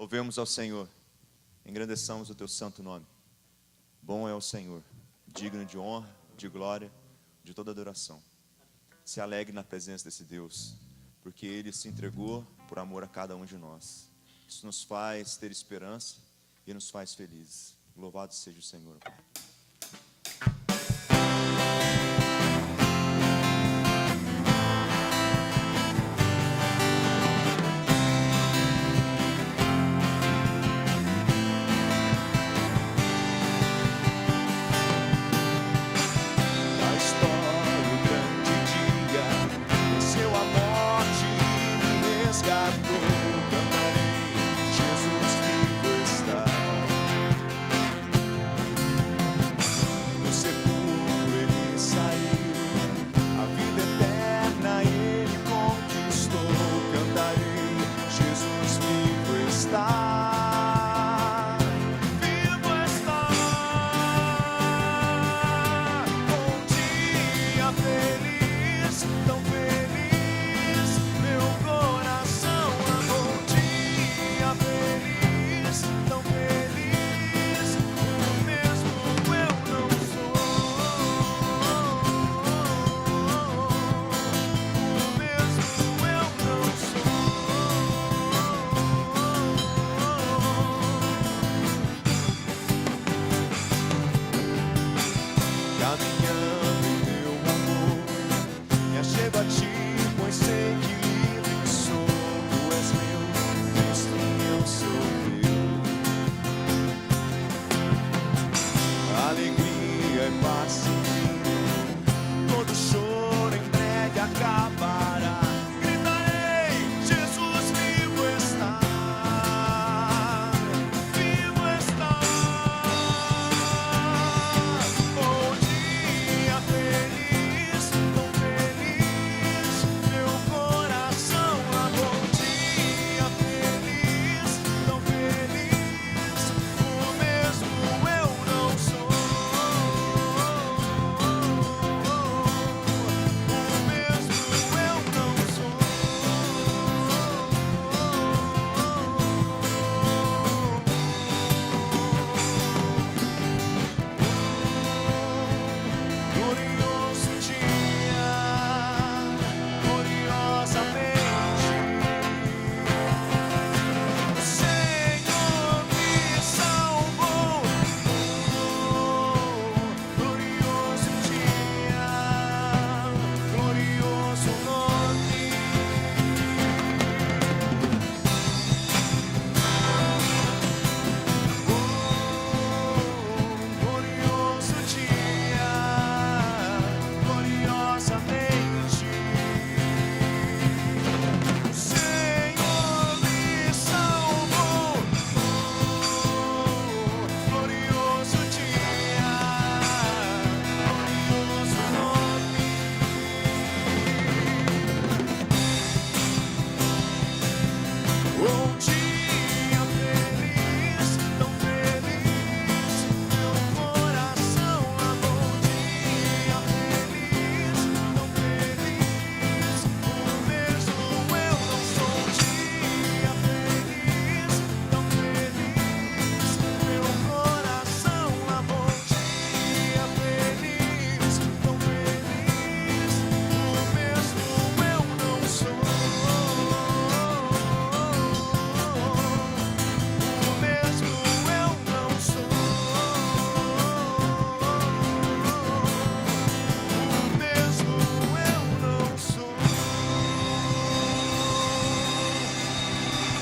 Louvemos ao Senhor, engrandeçamos o teu santo nome. Bom é o Senhor, digno de honra, de glória, de toda adoração. Se alegre na presença desse Deus, porque Ele se entregou por amor a cada um de nós. Isso nos faz ter esperança e nos faz felizes. Louvado seja o Senhor, Pai.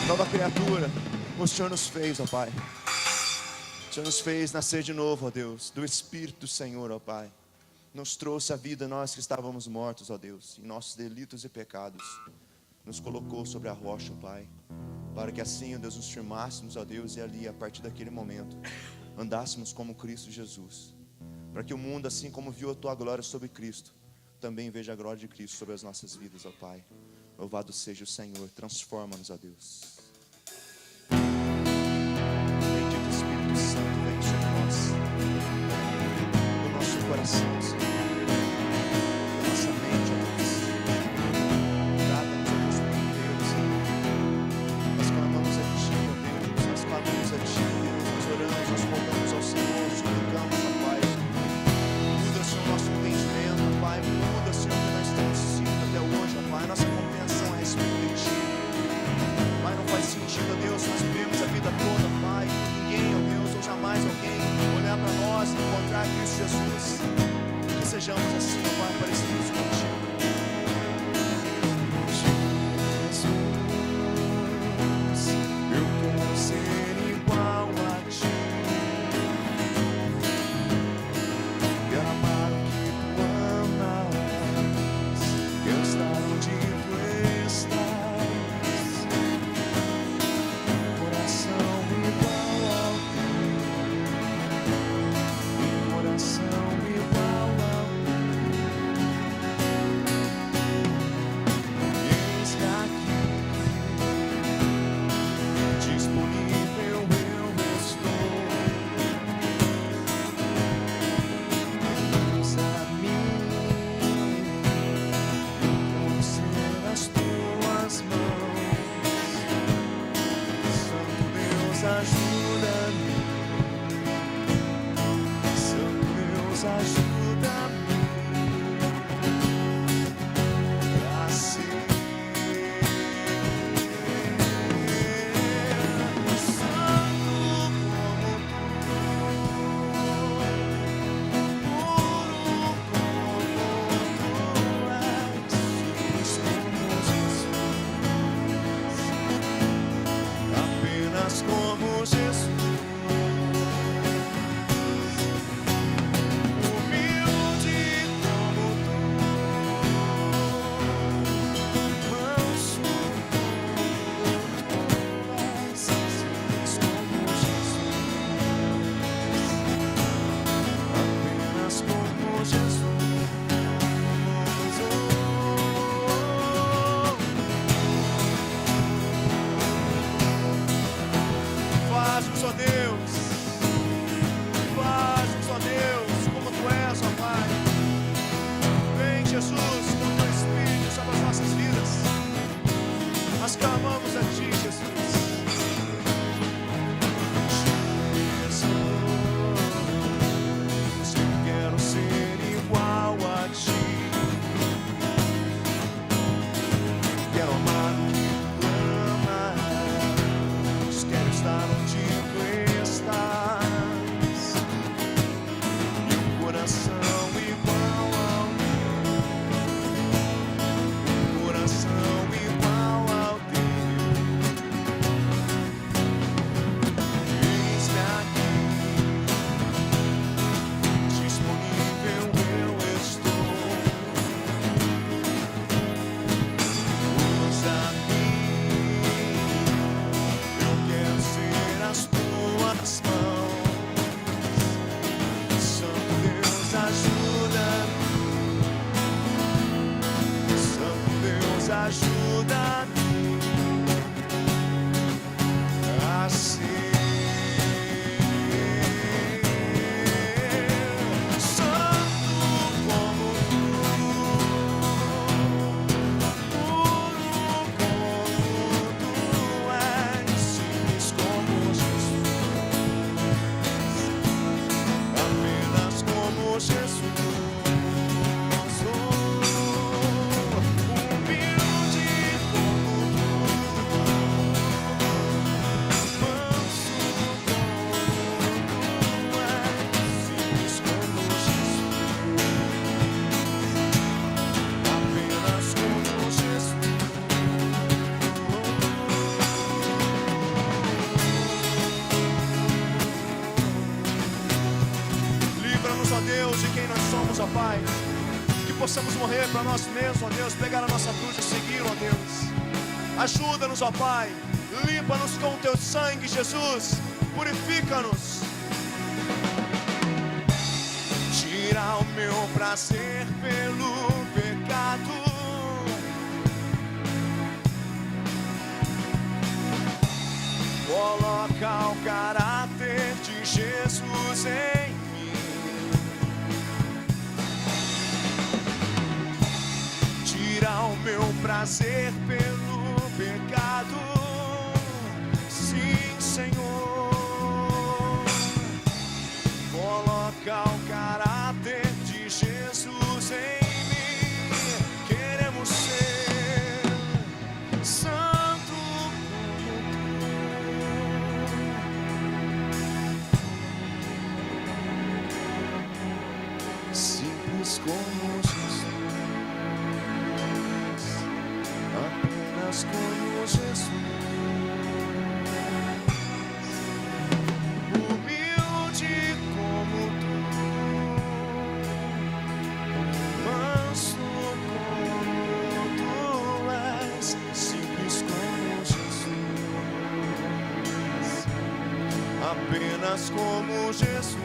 Nova criatura, o Senhor nos fez, ó Pai. O Senhor nos fez nascer de novo, ó Deus, do Espírito do Senhor, ó Pai. Nos trouxe a vida, nós que estávamos mortos, ó Deus, em nossos delitos e pecados. Nos colocou sobre a rocha, ó Pai, para que assim, ó Deus, nos firmássemos, ó Deus, e ali, a partir daquele momento, andássemos como Cristo Jesus. Para que o mundo, assim como viu a Tua glória sobre Cristo, também veja a glória de Cristo sobre as nossas vidas, ó Pai. Louvado seja o Senhor, transforma-nos, ó Deus. Bendito Espírito Santo, vem sobre nós, no nosso coração, Senhor, na nossa mente, ó Deus. Trata-nos, ó Deus, por Deus, Senhor. Nós clamamos a Ti, ó Deus. possamos morrer para nós mesmos, ó Deus, pegar a nossa cruz e seguir, ó Deus. Ajuda-nos, ó Pai, limpa-nos com o teu sangue, Jesus, purifica-nos. Tira o meu prazer pelo pecado, coloca o caráter de Jesus em mim. Tira o meu prazer pelo pecado, sim, Senhor. Coloca o caráter de Jesus em mim. Queremos ser santo como tu, simples como Jesus, apenas como Jesus. Apenas como Jesus,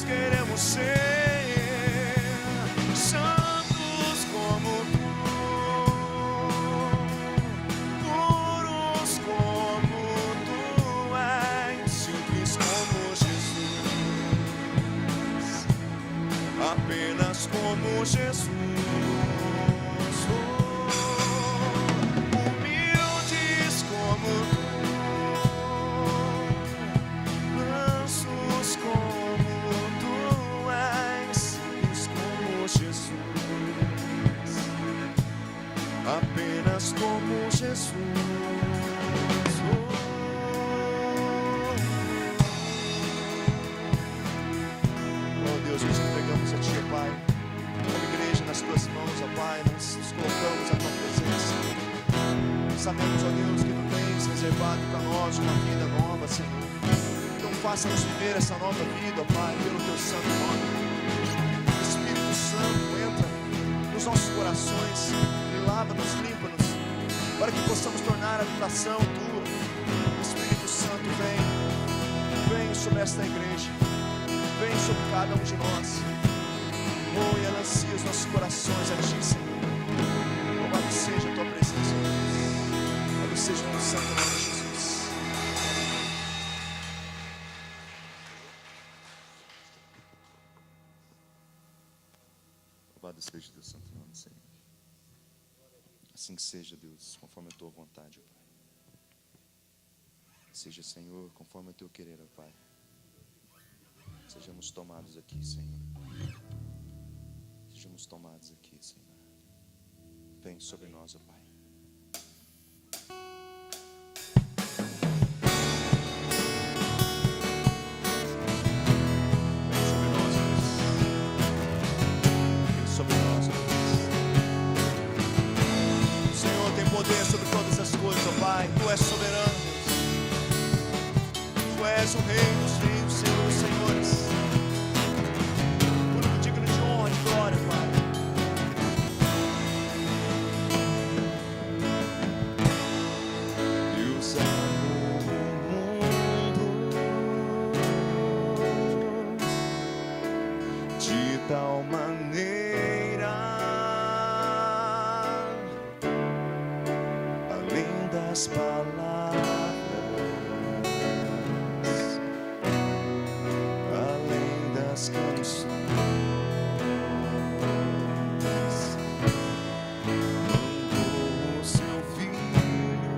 queremos ser santos como tu, puros como tu és, simples como Jesus, apenas como Jesus. Humildes como tu, apenas como Jesus. Oh Deus, nós entregamos a Ti, ó Pai, como igreja nas Tuas mãos, ó Pai, nós nos colocamos à Tua presença. Sabemos, ó Deus, que Tu tens reservado para nós uma vida nova, Senhor. Então faça-nos viver essa nova vida, ó Pai, pelo Teu santo nome. Espírito Santo, entra nos nossos corações, lava-nos, limpa-nos, para que possamos tornar a habitação Tua. Espírito Santo, vem sobre esta igreja, vem sobre cada um de nós. Oh, e alancia os nossos corações a Ti, Senhor. Louvado seja a Tua presença, Deus. Louvado seja o Teu santo nome, Jesus. Louvado seja o Teu santo nome, Senhor. Assim que seja, Deus, conforme a Tua vontade, ó Pai. Seja, Senhor, conforme o Teu querer, ó Pai. Sejamos tomados aqui, Senhor. Sejamos tomados aqui, Senhor. Vem sobre nós, ó Pai. Sobre todas as coisas, ó Pai, Tu és soberano, Deus. Tu és o Rei dos reis, Senhor dos senhores, único digno de honra e glória, Pai. Deus amou o mundo de tal maneira, as palavras, além das canções, mandou o Seu Filho,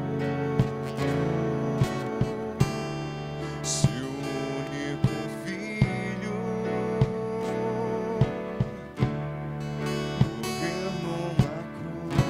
Seu único Filho, morrer numa cruz.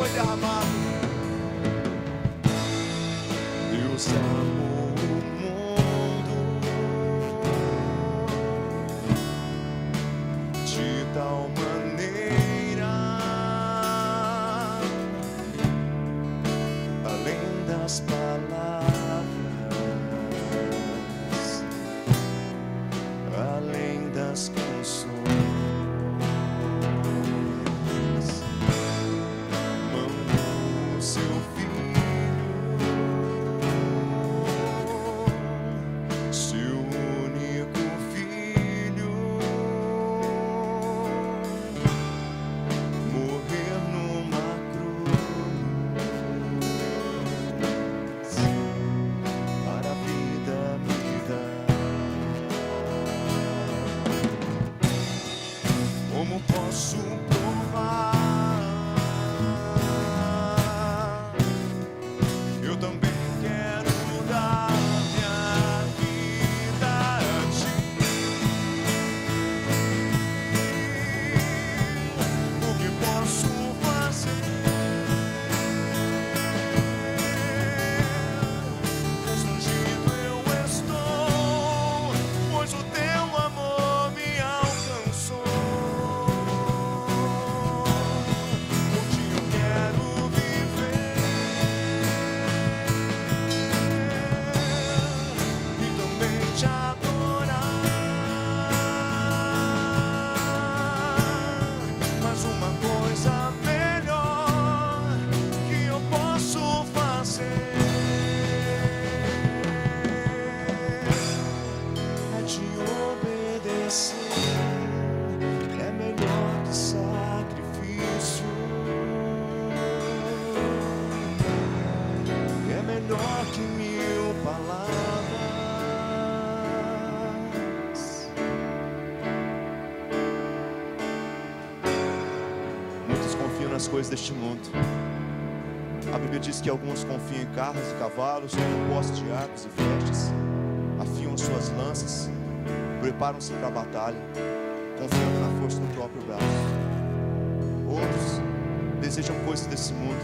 foi derramado. Deus amou o mundo de tal maneira, além das palavras, além das canções, mandou o seu filho, seu único filho, morrer numa cruz para a vida me dar. Como posso provar? Eu também quero dar minha vida a ti. O que posso fazer? Constrangido eu estou, pois o teu amor me alcançou. Onde eu quero viver e também te adorar. Mas uma coisa melhor que eu posso fazer é te obedecer. É melhor que sacrifício, é melhor que 1000 palavras. Muitos confiam nas coisas deste mundo. A Bíblia diz que alguns confiam em carros e cavalos, em postes de arcos e flechas, afiam suas lanças, preparam-se para a batalha, confiando na força do próprio braço. Outros desejam coisas desse mundo,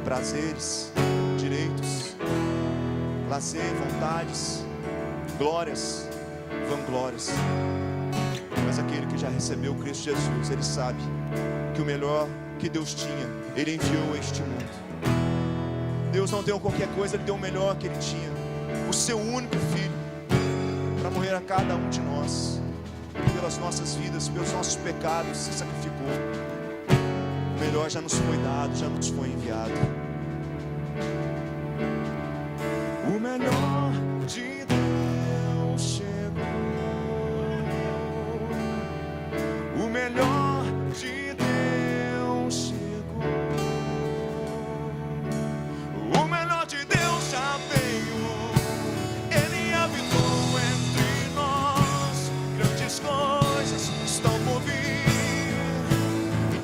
prazeres, direitos, lazer, vontades, glórias, vanglórias. Mas aquele que já recebeu Cristo Jesus, ele sabe que o melhor que Deus tinha, ele enviou a este mundo. Deus não deu qualquer coisa, ele deu o melhor que ele tinha, o seu único filho, para morrer a cada um de nós, pelas nossas vidas, pelos nossos pecados, se sacrificou. O melhor já nos foi dado, já nos foi enviado. O melhor de Deus chegou. O melhor de Deus chegou. O melhor de Deus já veio. Ele habitou entre nós. Grandes coisas estão por vir.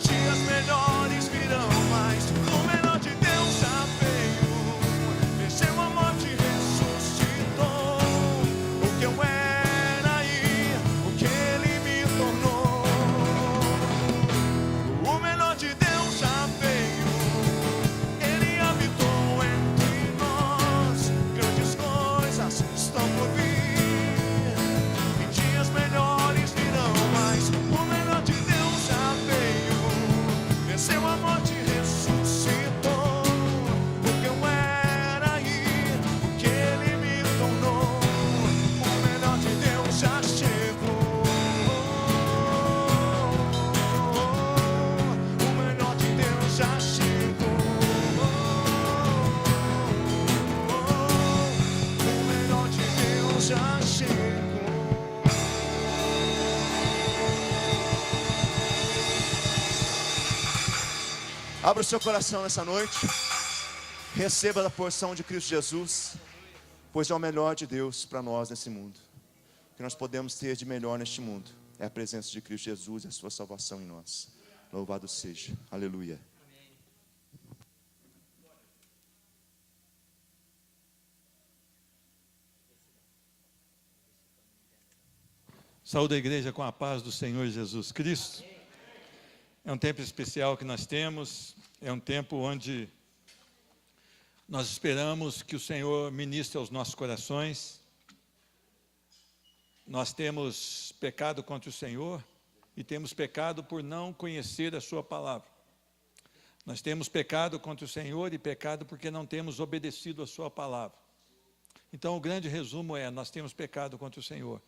Dias melhores virão mais. O melhor de Deus já veio. Venceu a morte, ressuscitou. O que eu era e o que ele me tornou. O melhor de Deus já veio. Ele habitou entre nós. Grandes coisas estão por vir. E dias melhores virão mais. O melhor de Deus já veio. Venceu a morte, ressuscitou. O que eu era e o que ele me tornou. O melhor de Deus já chegou. O melhor de Deus já chegou. O melhor de Deus já chegou. Abra o seu coração nessa noite. Receba da porção de Cristo Jesus, pois é o melhor de Deus para nós nesse mundo. O que nós podemos ter de melhor neste mundo é a presença de Cristo Jesus e a sua salvação em nós. Louvado seja. Aleluia. Saúde a igreja com a paz do Senhor Jesus Cristo. É um tempo especial que nós temos. É um tempo onde nós esperamos que o Senhor ministre aos nossos corações. Nós temos pecado contra o Senhor e temos pecado por não conhecer a sua palavra. Nós temos pecado contra o Senhor e pecado porque não temos obedecido a sua palavra. Então, o grande resumo é, nós temos pecado contra o Senhor.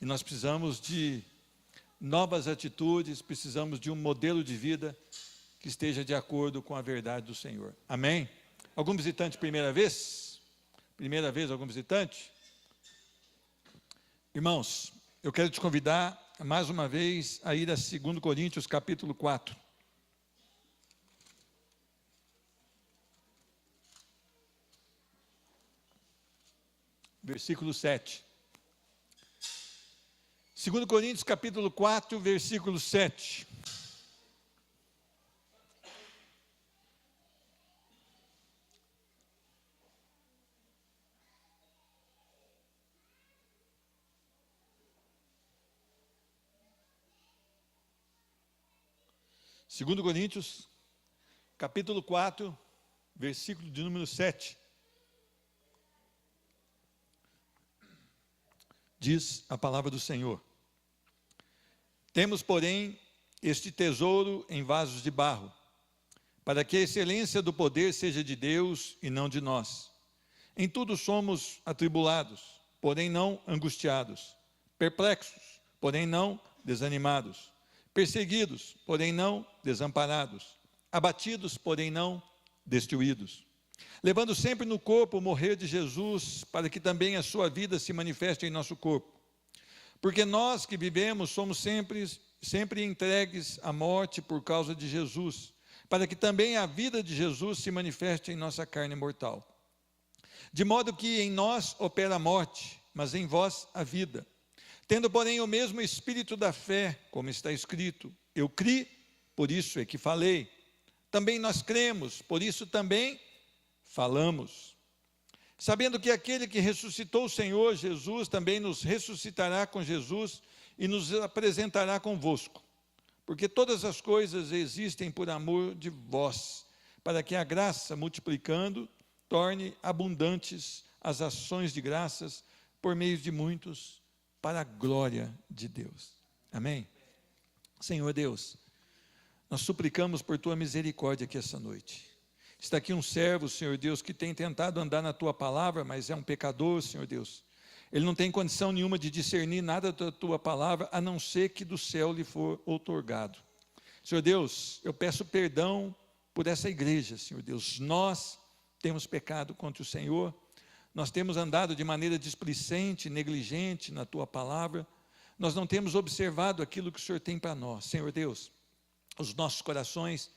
E nós precisamos de novas atitudes, precisamos de um modelo de vida que esteja de acordo com a verdade do Senhor. Amém? Algum visitante primeira vez? Primeira vez algum visitante? Irmãos, eu quero te convidar mais uma vez a ir a 2 Coríntios capítulo 4. Versículo 7. 2 Coríntios capítulo 4, versículo 7. Segundo Coríntios, capítulo 4, versículo de número 7. Diz a palavra do Senhor: temos, porém, este tesouro em vasos de barro, para que a excelência do poder seja de Deus e não de nós. Em tudo somos atribulados, porém não angustiados, perplexos, porém não desanimados, perseguidos, porém não desamparados, abatidos, porém não destruídos, levando sempre no corpo o morrer de Jesus, para que também a sua vida se manifeste em nosso corpo. Porque nós que vivemos somos sempre entregues à morte por causa de Jesus, para que também a vida de Jesus se manifeste em nossa carne mortal. De modo que em nós opera a morte, mas em vós a vida. Tendo, porém, o mesmo espírito da fé, como está escrito: eu criei, por isso é que falei. Também nós cremos, por isso também falamos. Sabendo que aquele que ressuscitou o Senhor Jesus também nos ressuscitará com Jesus e nos apresentará convosco. Porque todas as coisas existem por amor de vós, para que a graça, multiplicando, torne abundantes as ações de graças por meio de muitos, para a glória de Deus. Amém? Senhor Deus, nós suplicamos por Tua misericórdia aqui essa noite. Está aqui um servo, Senhor Deus, que tem tentado andar na Tua palavra, mas é um pecador, Senhor Deus. Ele não tem condição nenhuma de discernir nada da Tua palavra, a não ser que do céu lhe for outorgado. Senhor Deus, eu peço perdão por essa igreja, Senhor Deus. Nós temos pecado contra o Senhor, nós temos andado de maneira displicente, negligente na Tua palavra, nós não temos observado aquilo que o Senhor tem para nós. Senhor Deus, os nossos corações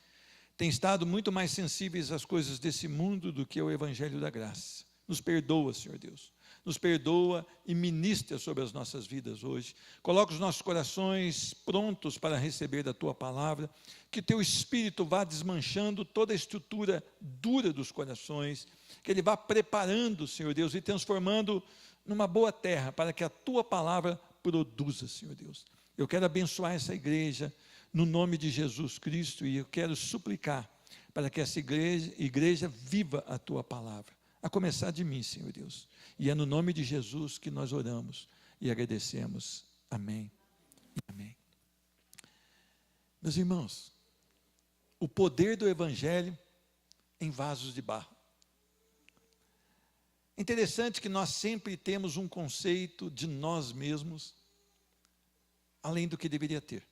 têm estado muito mais sensíveis às coisas desse mundo do que ao Evangelho da graça. Nos perdoa, Senhor Deus, nos perdoa e ministra sobre as nossas vidas hoje. Coloca os nossos corações prontos para receber da Tua palavra, que Teu Espírito vá desmanchando toda a estrutura dura dos corações, que Ele vá preparando, Senhor Deus, e transformando numa boa terra, para que a Tua palavra produza, Senhor Deus. Eu quero abençoar essa igreja, no nome de Jesus Cristo, e eu quero suplicar para que essa igreja viva a Tua palavra, a começar de mim, Senhor Deus. E é no nome de Jesus que nós oramos e agradecemos. Amém. Amém. Meus irmãos, o poder do Evangelho em vasos de barro. Interessante que nós sempre temos um conceito de nós mesmos, além do que deveria ter.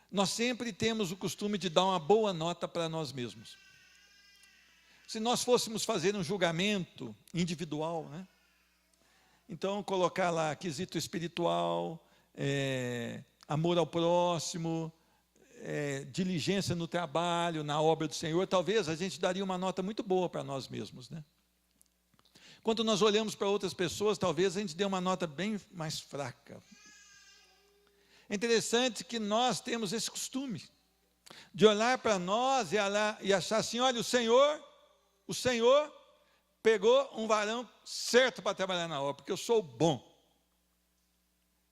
Nós sempre temos o costume de dar uma boa nota para nós mesmos. Se nós fôssemos fazer um julgamento individual, né? Então colocar lá quesito espiritual, amor ao próximo, diligência no trabalho, na obra do Senhor, talvez a gente daria uma nota muito boa para nós mesmos, né? Quando nós olhamos para outras pessoas, talvez a gente dê uma nota bem mais fraca. É interessante que nós temos esse costume de olhar para nós e achar assim: olha, o Senhor pegou um varão certo para trabalhar na obra, porque eu sou bom,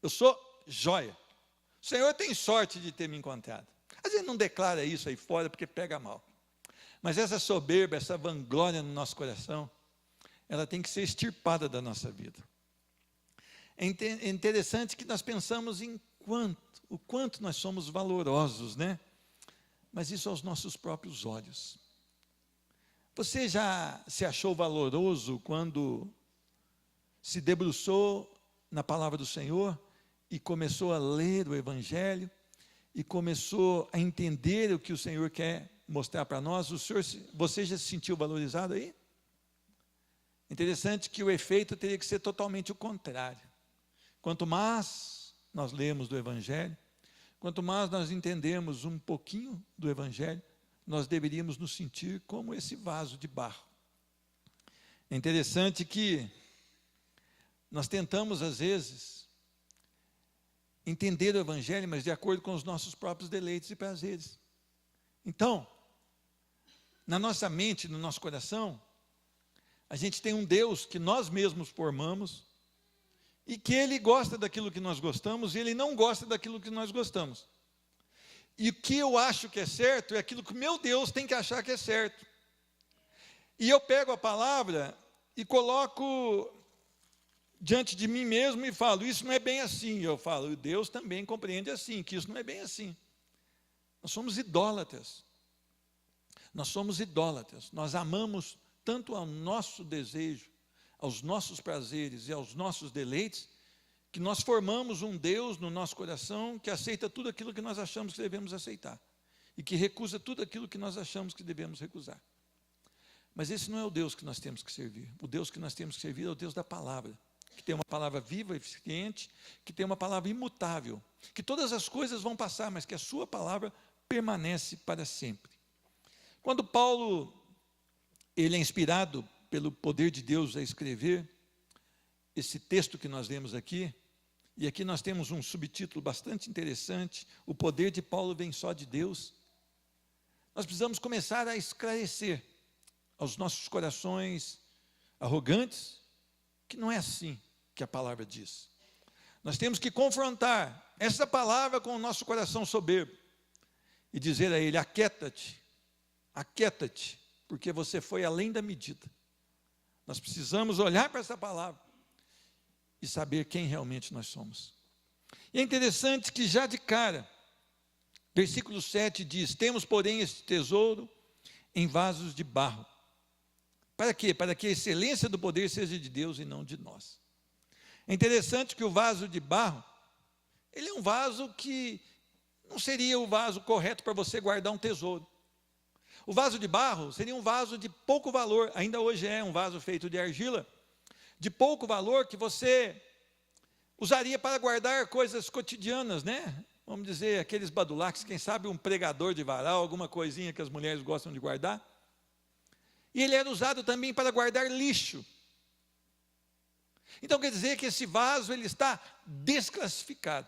eu sou joia. O Senhor tem sorte de ter me encontrado. A gente não declara isso aí fora porque pega mal. Mas essa soberba, essa vanglória no nosso coração, ela tem que ser extirpada da nossa vida. É interessante que nós pensamos em o quanto nós somos valorosos, né? Mas isso aos nossos próprios olhos. Você já se achou valoroso quando se debruçou na palavra do Senhor e começou a ler o Evangelho e começou a entender o que o Senhor quer mostrar para nós? Você já se sentiu valorizado aí? Interessante que o efeito teria que ser totalmente o contrário. Quanto mais nós lemos do Evangelho, quanto mais nós entendemos um pouquinho do Evangelho, nós deveríamos nos sentir como esse vaso de barro. É interessante que nós tentamos, às vezes, entender o Evangelho, mas de acordo com os nossos próprios deleites e prazeres. Então, na nossa mente, no nosso coração, a gente tem um Deus que nós mesmos formamos, e que Ele gosta daquilo que nós gostamos, e Ele não gosta daquilo que nós gostamos. E o que eu acho que é certo, é aquilo que o meu Deus tem que achar que é certo. E eu pego a palavra e coloco diante de mim mesmo e falo, isso não é bem assim. E eu falo, Deus também compreende assim, que isso não é bem assim. Nós somos idólatras. Nós somos idólatras. Nós amamos tanto ao nosso desejo, aos nossos prazeres e aos nossos deleites, que nós formamos um Deus no nosso coração que aceita tudo aquilo que nós achamos que devemos aceitar e que recusa tudo aquilo que nós achamos que devemos recusar. Mas esse não é o Deus que nós temos que servir. O Deus que nós temos que servir é o Deus da palavra, que tem uma palavra viva, eficiente, que tem uma palavra imutável, que todas as coisas vão passar, mas que a sua palavra permanece para sempre. Quando Paulo, ele é inspirado pelo poder de Deus a escrever esse texto que nós lemos aqui, e aqui nós temos um subtítulo bastante interessante, o poder de Paulo vem só de Deus. Nós precisamos começar a esclarecer aos nossos corações arrogantes, que não é assim que a palavra diz. Nós temos que confrontar essa palavra com o nosso coração soberbo, e dizer a ele, aquieta-te, porque você foi além da medida. Nós precisamos olhar para essa palavra e saber quem realmente nós somos. E é interessante que já de cara, versículo 7 diz, temos porém este tesouro em vasos de barro. Para quê? Para que a excelência do poder seja de Deus e não de nós. É interessante que o vaso de barro, ele é um vaso que não seria o vaso correto para você guardar um tesouro. O vaso de barro seria um vaso de pouco valor, ainda hoje é um vaso feito de argila, de pouco valor que você usaria para guardar coisas cotidianas, né? Vamos dizer, aqueles badulaques, quem sabe um pregador de varal, alguma coisinha que as mulheres gostam de guardar. E ele era usado também para guardar lixo. Então quer dizer que esse vaso, ele está desclassificado.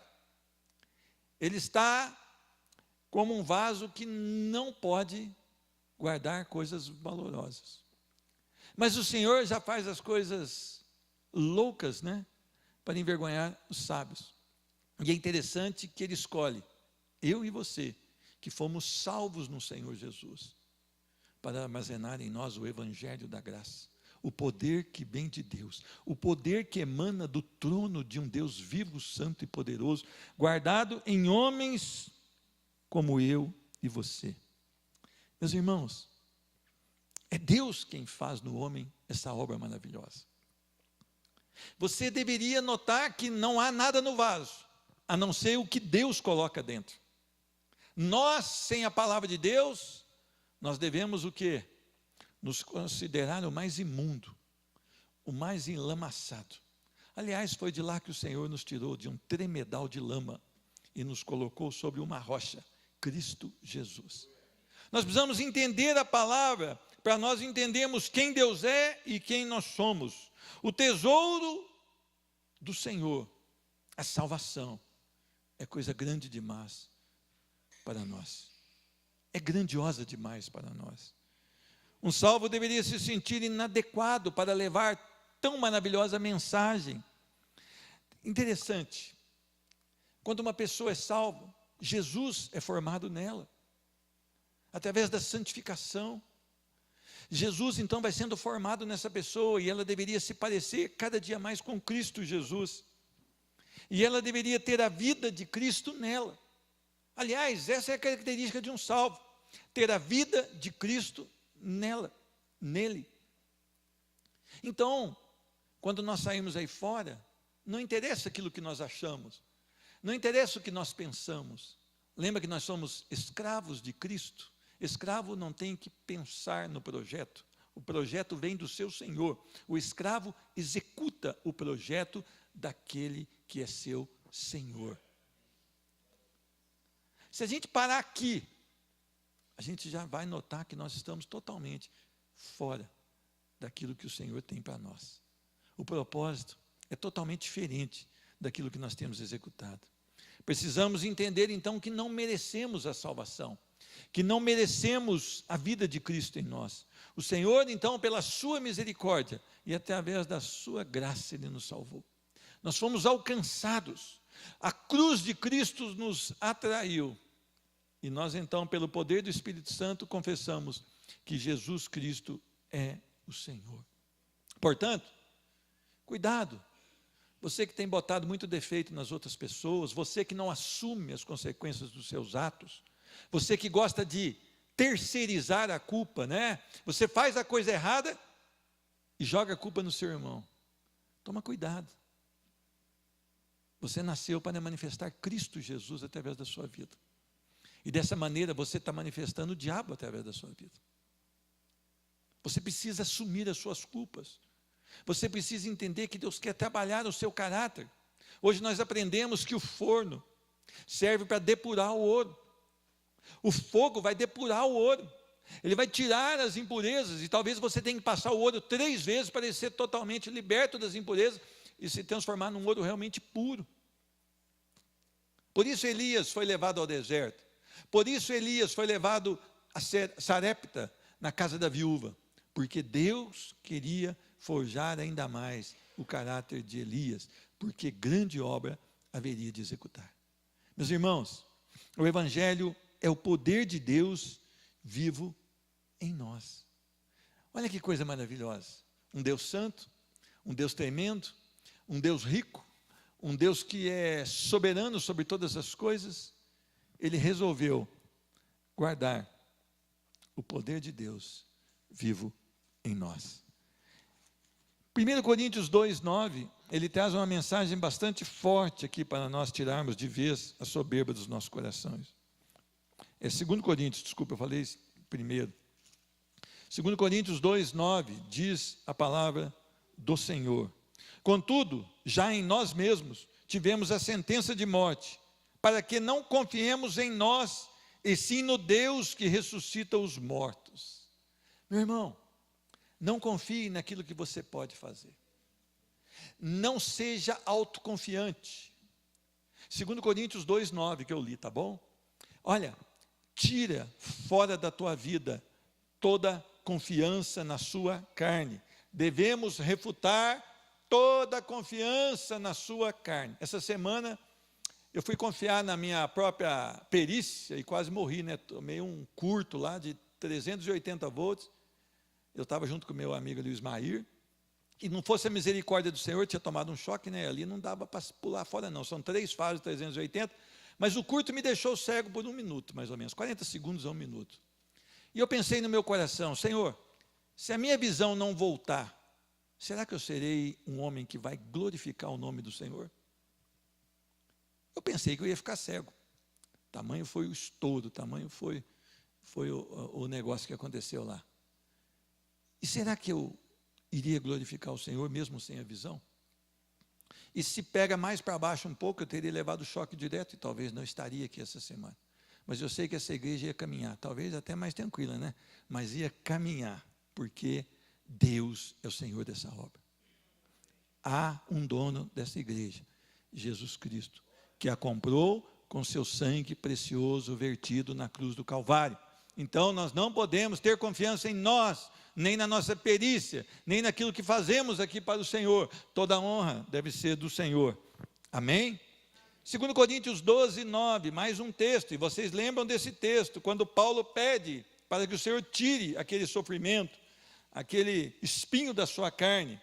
Ele está como um vaso que não pode guardar coisas valorosas. Mas o Senhor já faz as coisas loucas, né? Para envergonhar os sábios. E é interessante que Ele escolhe, eu e você, que fomos salvos no Senhor Jesus, para armazenar em nós o Evangelho da graça, o poder que vem de Deus, o poder que emana do trono de um Deus vivo, santo e poderoso, guardado em homens como eu e você. Meus irmãos, é Deus quem faz no homem essa obra maravilhosa. Você deveria notar que não há nada no vaso, a não ser o que Deus coloca dentro. Nós, sem a palavra de Deus, nós devemos o quê? Nos considerar o mais imundo, o mais enlamaçado. Aliás, foi de lá que o Senhor nos tirou, de um tremedal de lama, e nos colocou sobre uma rocha, Cristo Jesus. Nós precisamos entender a palavra, para nós entendermos quem Deus é e quem nós somos. O tesouro do Senhor, a salvação, é coisa grande demais para nós. É grandiosa demais para nós. Um salvo deveria se sentir inadequado para levar tão maravilhosa mensagem. Interessante, quando uma pessoa é salva, Jesus é formado nela. através da santificação. Jesus então vai sendo formado nessa pessoa e ela deveria se parecer cada dia mais com Cristo Jesus. E ela deveria ter a vida de Cristo nela. Aliás, essa é a característica de um salvo, ter a vida de Cristo nele. Então, quando nós saímos aí fora, não interessa aquilo que nós achamos, não interessa o que nós pensamos. Lembra que nós somos escravos de Cristo? Escravo não tem que pensar no projeto. O projeto vem do seu Senhor. O escravo executa o projeto daquele que é seu Senhor. Se a gente parar aqui, a gente já vai notar que nós estamos totalmente fora daquilo que o Senhor tem para nós. O propósito é totalmente diferente daquilo que nós temos executado. Precisamos entender então que não merecemos a salvação, que não merecemos a vida de Cristo em nós. O Senhor então, pela sua misericórdia e através da sua graça, Ele nos salvou. Nós fomos alcançados, a cruz de Cristo nos atraiu, e nós então, pelo poder do Espírito Santo, confessamos que Jesus Cristo é o Senhor. Portanto, cuidado, você que tem botado muito defeito nas outras pessoas, você que não assume as consequências dos seus atos, você que gosta de terceirizar a culpa, né? Você faz a coisa errada e joga a culpa no seu irmão. Toma cuidado. Você nasceu para manifestar Cristo Jesus através da sua vida. E dessa maneira você está manifestando o diabo através da sua vida. Você precisa assumir as suas culpas. Você precisa entender que Deus quer trabalhar o seu caráter. Hoje nós aprendemos que o forno serve para depurar o ouro. O fogo vai depurar o ouro. Ele vai tirar as impurezas. E talvez você tenha que passar o ouro 3 vezes para ele ser totalmente liberto das impurezas e se transformar num ouro realmente puro. Por isso Elias foi levado ao deserto. Por isso Elias foi levado a Sarepta, na casa da viúva. Porque Deus queria forjar ainda mais o caráter de Elias, porque grande obra haveria de executar. Meus irmãos, o Evangelho é o poder de Deus vivo em nós. Olha que coisa maravilhosa. Um Deus santo, um Deus tremendo, um Deus rico, um Deus que é soberano sobre todas as coisas. Ele resolveu guardar o poder de Deus vivo em nós. 1 Coríntios 2:9, ele traz uma mensagem bastante forte aqui para nós tirarmos de vez a soberba dos nossos corações. É 2 Coríntios, desculpa, eu falei isso primeiro. 2 Coríntios 2:9 diz a palavra do Senhor: contudo, já em nós mesmos tivemos a sentença de morte, para que não confiemos em nós, e sim no Deus que ressuscita os mortos. Meu irmão, não confie naquilo que você pode fazer. Não seja autoconfiante. 2 Coríntios 2:9 que eu li, tá bom? Olha, tira fora da tua vida toda confiança na sua carne. Devemos refutar toda confiança na sua carne. Essa semana eu fui confiar na minha própria perícia e quase morri, né? Tomei um curto lá de 380 volts. Eu estava junto com o meu amigo Luiz Mair, e não fosse a misericórdia do Senhor, eu tinha tomado um choque, né? Ali não dava para pular fora não, são 3 fases de 380, mas o curto me deixou cego por 1 minuto, mais ou menos, 40 segundos a 1 minuto. E eu pensei no meu coração: Senhor, se a minha visão não voltar, será que eu serei um homem que vai glorificar o nome do Senhor? Eu pensei que eu ia ficar cego. Tamanho foi o estouro, tamanho foi o negócio que aconteceu lá. E será que eu iria glorificar o Senhor mesmo sem a visão? E se pega mais para baixo um pouco, eu teria levado o choque direto e talvez não estaria aqui essa semana. Mas eu sei que essa igreja ia caminhar, talvez até mais tranquila, né? Mas ia caminhar, porque Deus é o Senhor dessa obra. Há um dono dessa igreja, Jesus Cristo, que a comprou com seu sangue precioso vertido na cruz do Calvário. Então nós não podemos ter confiança em nós, nem na nossa perícia, nem naquilo que fazemos aqui para o Senhor. Toda a honra deve ser do Senhor. Amém? 2 Coríntios 12, 9, mais um texto, e vocês lembram desse texto, quando Paulo pede para que o Senhor tire aquele sofrimento, aquele espinho da sua carne,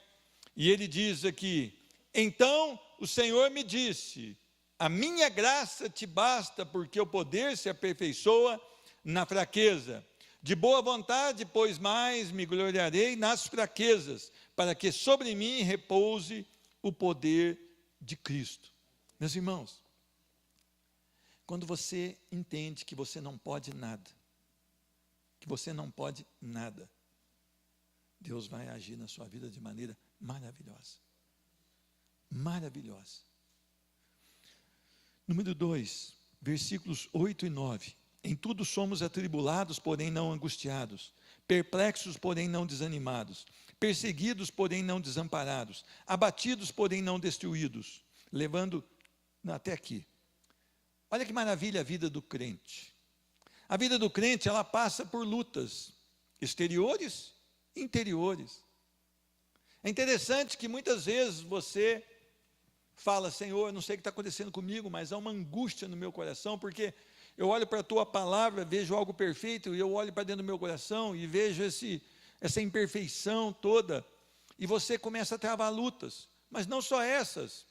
e ele diz aqui: então o Senhor me disse, a minha graça te basta, porque o poder se aperfeiçoa na fraqueza. De boa vontade, pois mais me gloriarei nas fraquezas, para que sobre mim repouse o poder de Cristo. Meus irmãos, quando você entende que você não pode nada, Deus vai agir na sua vida de maneira maravilhosa. Maravilhosa. Número 2, versículos 8 e 9. Em tudo somos atribulados, porém não angustiados, perplexos, porém não desanimados, perseguidos, porém não desamparados, abatidos, porém não destruídos, levando até aqui. Olha que maravilha a vida do crente. A vida do crente, ela passa por lutas exteriores e interiores. É interessante que muitas vezes você fala: Senhor, não sei o que está acontecendo comigo, mas há uma angústia no meu coração, porque eu olho para a tua palavra, vejo algo perfeito, e eu olho para dentro do meu coração e vejo essa imperfeição toda, e você começa a travar lutas, mas não só essas.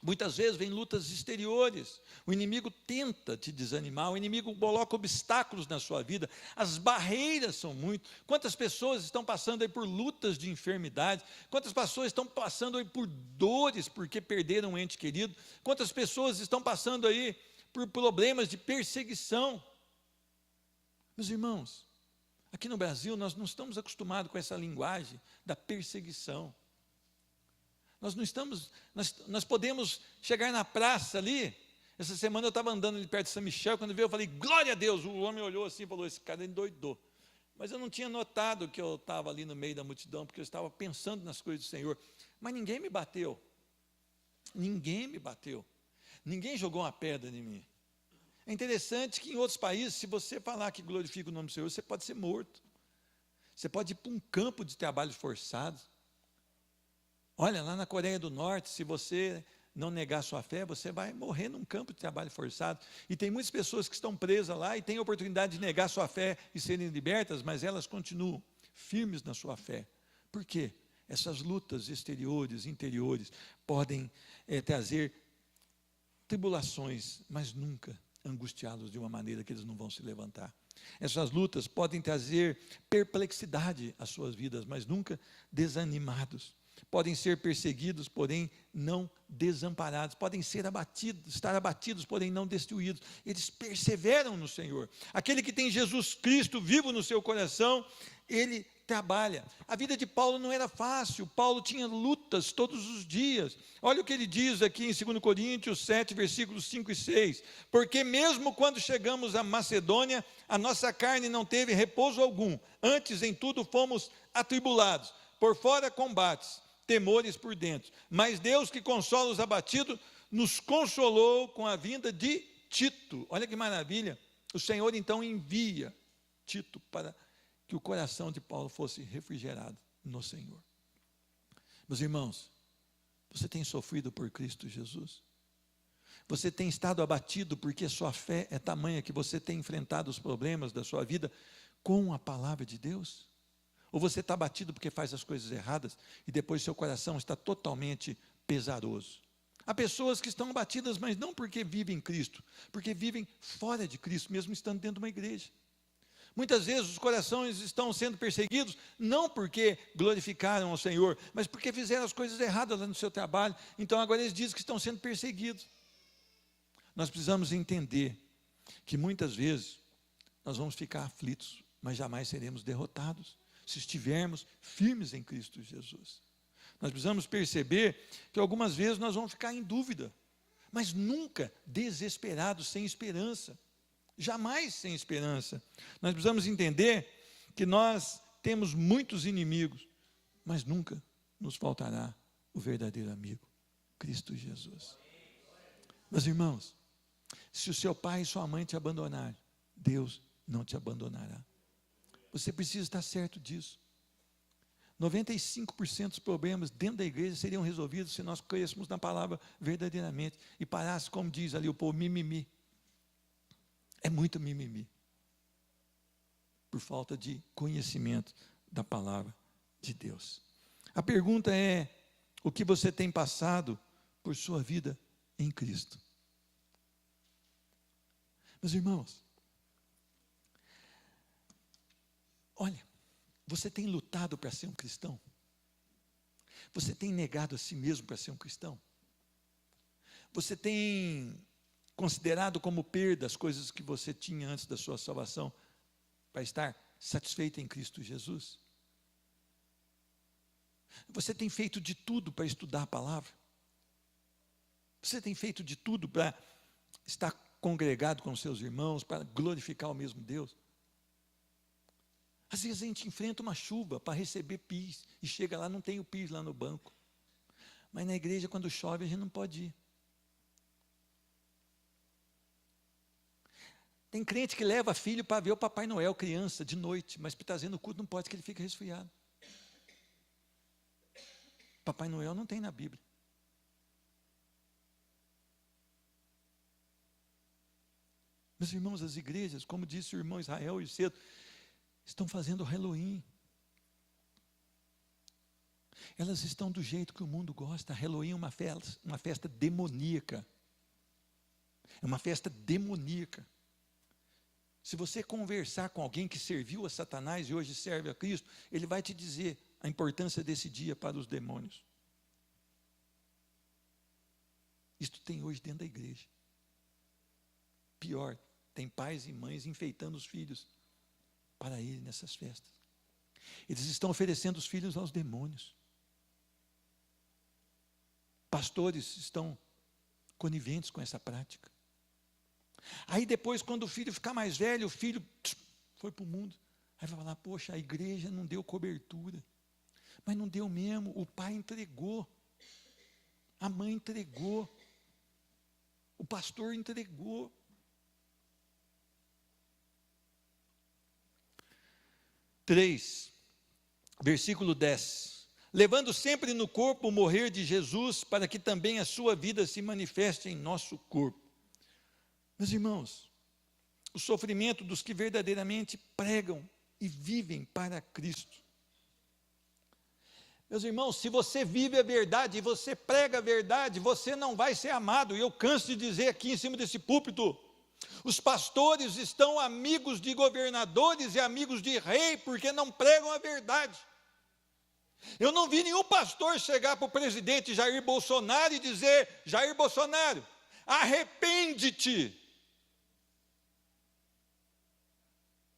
Muitas vezes vem lutas exteriores, o inimigo tenta te desanimar, o inimigo coloca obstáculos na sua vida, as barreiras são muitas. Quantas pessoas estão passando aí por lutas de enfermidade, quantas pessoas estão passando aí por dores porque perderam um ente querido, quantas pessoas estão passando aí por problemas de perseguição. Meus irmãos, aqui no Brasil nós não estamos acostumados com essa linguagem da perseguição. Nós podemos chegar na praça ali. Essa semana eu estava andando ali perto de São Michel, quando veio eu falei: glória a Deus. O homem olhou assim e falou: esse cara endoidou. Mas eu não tinha notado que eu estava ali no meio da multidão, porque eu estava pensando nas coisas do Senhor. Mas ninguém me bateu. Ninguém jogou uma pedra em mim. É interessante que em outros países, se você falar que glorifica o nome do Senhor, você pode ser morto. Você pode ir para um campo de trabalho forçado. Olha, lá na Coreia do Norte, se você não negar sua fé, você vai morrer num campo de trabalho forçado. E tem muitas pessoas que estão presas lá e têm a oportunidade de negar sua fé e serem libertas, mas elas continuam firmes na sua fé. Por quê? Essas lutas exteriores, interiores, podem trazer tribulações, mas nunca angustiá-los de uma maneira que eles não vão se levantar. Essas lutas podem trazer perplexidade às suas vidas, mas nunca desanimados. Podem ser perseguidos, porém não desamparados. Podem ser abatidos, estar abatidos, porém não destruídos. Eles perseveram no Senhor. Aquele que tem Jesus Cristo vivo no seu coração, ele trabalha. A vida de Paulo não era fácil. Paulo tinha lutas todos os dias. Olha o que ele diz aqui em 2 Coríntios 7, versículos 5 e 6. Porque mesmo quando chegamos à Macedônia, a nossa carne não teve repouso algum. Antes, em tudo, fomos atribulados. Por fora, combates, temores por dentro. Mas Deus, que consola os abatidos, nos consolou com a vinda de Tito. Olha que maravilha. O Senhor então envia Tito para que o coração de Paulo fosse refrigerado no Senhor. Meus irmãos, você tem sofrido por Cristo Jesus? Você tem estado abatido porque sua fé é tamanha que você tem enfrentado os problemas da sua vida com a palavra de Deus? Ou você está abatido porque faz as coisas erradas e depois seu coração está totalmente pesaroso? Há pessoas que estão abatidas, mas não porque vivem em Cristo, porque vivem fora de Cristo, mesmo estando dentro de uma igreja. Muitas vezes os corações estão sendo perseguidos, não porque glorificaram ao Senhor, mas porque fizeram as coisas erradas lá no seu trabalho. Então agora eles dizem que estão sendo perseguidos. Nós precisamos entender que muitas vezes nós vamos ficar aflitos, mas jamais seremos derrotados, se estivermos firmes em Cristo Jesus. Nós precisamos perceber que algumas vezes nós vamos ficar em dúvida, mas nunca desesperados, sem esperança. Jamais sem esperança. Nós precisamos entender que nós temos muitos inimigos, mas nunca nos faltará o verdadeiro amigo, Cristo Jesus. Meus irmãos, se o seu pai e sua mãe te abandonarem, Deus não te abandonará. Você precisa estar certo disso. 95% dos problemas dentro da igreja seriam resolvidos se nós crêssemos na palavra verdadeiramente e parasse, como diz ali o povo, mimimi. É muito mimimi, por falta de conhecimento da palavra de Deus. A pergunta é: o que você tem passado por sua vida em Cristo? Meus irmãos, olha, você tem lutado para ser um cristão? Você tem negado a si mesmo para ser um cristão? Você tem considerado como perda as coisas que você tinha antes da sua salvação para estar satisfeito em Cristo Jesus? Você tem feito de tudo para estudar a palavra? Você tem feito de tudo para estar congregado com seus irmãos, para glorificar o mesmo Deus? Às vezes a gente enfrenta uma chuva para receber PIS, e chega lá, não tem o PIS lá no banco. Mas na igreja, quando chove, a gente não pode ir. Tem crente que leva filho para ver o Papai Noel, criança, de noite, mas para trazer no culto não pode, que ele fica resfriado. Papai Noel não tem na Bíblia. Meus irmãos, as igrejas, como disse o irmão Israel hoje cedo, estão fazendo Halloween. Elas estão do jeito que o mundo gosta. Halloween é uma festa demoníaca. É uma festa demoníaca. Se você conversar com alguém que serviu a Satanás e hoje serve a Cristo, ele vai te dizer a importância desse dia para os demônios. Isto tem hoje dentro da igreja. Pior, tem pais e mães enfeitando os filhos para ele nessas festas. Eles estão oferecendo os filhos aos demônios. Pastores estão coniventes com essa prática. Aí depois, quando o filho ficar mais velho, o filho foi para o mundo. Aí vai falar: poxa, a igreja não deu cobertura. Mas não deu mesmo, o pai entregou, a mãe entregou, o pastor entregou. Versículo 10. Levando sempre no corpo o morrer de Jesus, para que também a sua vida se manifeste em nosso corpo. Meus irmãos, o sofrimento dos que verdadeiramente pregam e vivem para Cristo. Meus irmãos, se você vive a verdade e você prega a verdade, você não vai ser amado. E eu canso de dizer aqui em cima desse púlpito: os pastores estão amigos de governadores e amigos de rei, porque não pregam a verdade. Eu não vi nenhum pastor chegar para o presidente Jair Bolsonaro e dizer: Jair Bolsonaro, arrepende-te.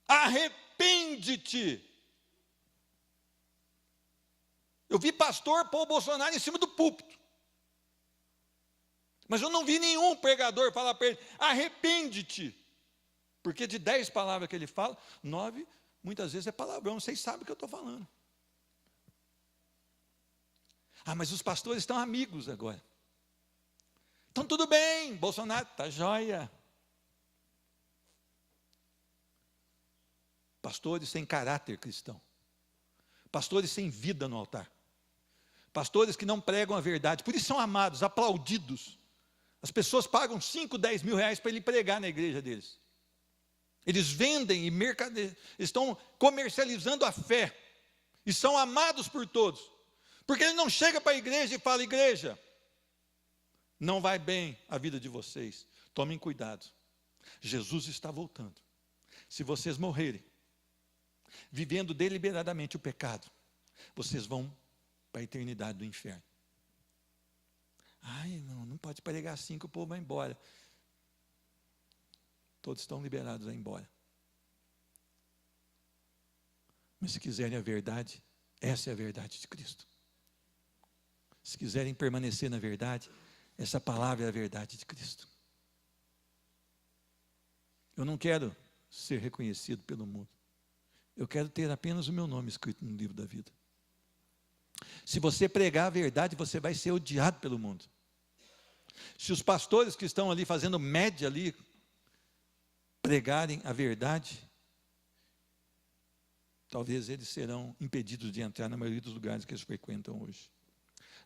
Arrepende-te. Eu vi pastor pôr o Bolsonaro em cima do púlpito. Mas eu não vi nenhum pregador falar para ele: arrepende-te. Porque de 10 palavras que ele fala, 9 muitas vezes é palavrão. Vocês sabem o que eu estou falando. Ah, mas os pastores estão amigos agora. Então tudo bem, Bolsonaro está jóia. Pastores sem caráter cristão. Pastores sem vida no altar. Pastores que não pregam a verdade. Por isso são amados, aplaudidos. As pessoas pagam 5, 10 mil reais para ele pregar na igreja deles. Eles vendem e estão comercializando a fé. E são amados por todos. Porque ele não chega para a igreja e fala: igreja, não vai bem a vida de vocês. Tomem cuidado. Jesus está voltando. Se vocês morrerem vivendo deliberadamente o pecado, vocês vão para a eternidade do inferno. Ai, não pode pregar assim que o povo vai embora. Todos estão liberados a ir embora. Mas se quiserem a verdade, essa é a verdade de Cristo. Se quiserem permanecer na verdade, essa palavra é a verdade de Cristo. Eu não quero ser reconhecido pelo mundo. Eu quero ter apenas o meu nome escrito no livro da vida. Se você pregar a verdade, você vai ser odiado pelo mundo. Se os pastores que estão ali fazendo média ali, pregarem a verdade, talvez eles serão impedidos de entrar na maioria dos lugares que eles frequentam hoje.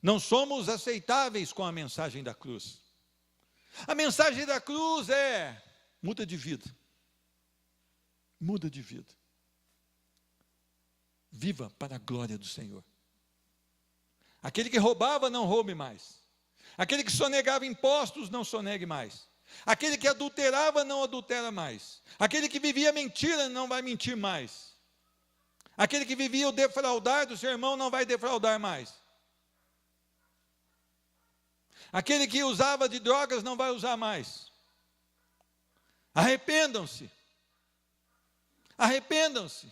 Não somos aceitáveis com a mensagem da cruz. A mensagem da cruz muda de vida. Muda de vida. Viva para a glória do Senhor. Aquele que roubava, não roube mais. Aquele que sonegava impostos, não sonegue mais. Aquele que adulterava, não adultera mais. Aquele que vivia mentira, não vai mentir mais. Aquele que vivia o defraudar do seu irmão, não vai defraudar mais. Aquele que usava de drogas, não vai usar mais. Arrependam-se. Arrependam-se.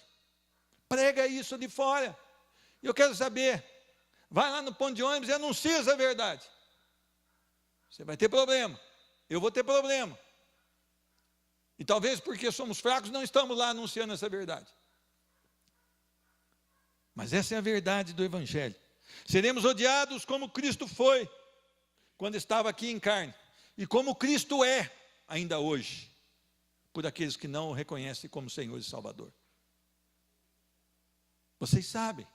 Prega isso de fora. E eu quero saber, vai lá no ponto de ônibus e anuncia essa verdade. Você vai ter problema. Eu vou ter problema. E talvez porque somos fracos, não estamos lá anunciando essa verdade. Mas essa é a verdade do Evangelho. Seremos odiados como Cristo foi, quando estava aqui em carne. E como Cristo é, ainda hoje, por aqueles que não o reconhecem como Senhor e Salvador. Vocês sabem